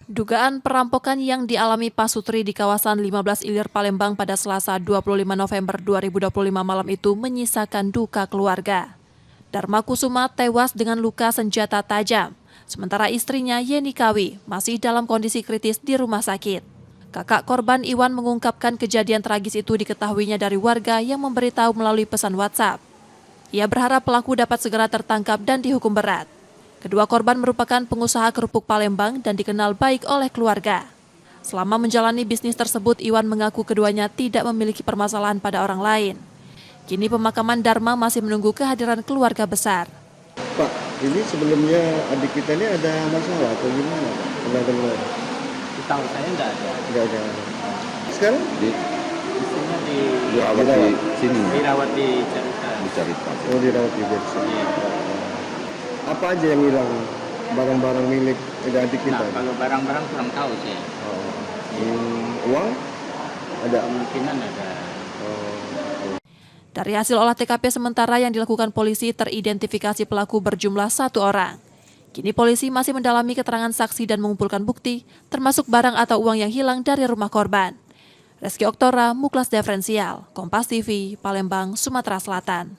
Dugaan perampokan yang dialami Pak Sutri di kawasan 15 Ilir Palembang pada Selasa 25 November 2025 malam itu menyisakan duka keluarga. Dharma Kusuma tewas dengan luka senjata tajam, sementara istrinya Yeni Kawi masih dalam kondisi kritis di rumah sakit. Kakak korban Iwan mengungkapkan kejadian tragis itu diketahuinya dari warga yang memberitahu melalui pesan WhatsApp. Ia berharap pelaku dapat segera tertangkap dan dihukum berat. Kedua korban merupakan pengusaha kerupuk Palembang dan dikenal baik oleh keluarga. Selama menjalani bisnis tersebut, Iwan mengaku keduanya tidak memiliki permasalahan pada orang lain. Kini pemakaman Dharma masih menunggu kehadiran keluarga besar. Pak, ini sebelumnya adik kita ini ada masalah atau gimana? Pernah dengar? Tahu saya enggak ada. Enggak ada. Sekarang? Istrinya Dirawat di sini. dirawat di Cerita. Cerita. Oh, dirawat di sini. Iya. Apa aja yang hilang? Barang-barang milik adik kita? Nah, kalau barang-barang kurang tahu sih. Uang? Ada? Kemungkinan ada. Dari hasil olah TKP sementara yang dilakukan polisi, teridentifikasi pelaku berjumlah 1 orang. Kini polisi masih mendalami keterangan saksi dan mengumpulkan bukti, termasuk barang atau uang yang hilang dari rumah korban. Reski Oktora, Muklas Diferensial, Kompas TV, Palembang, Sumatera Selatan.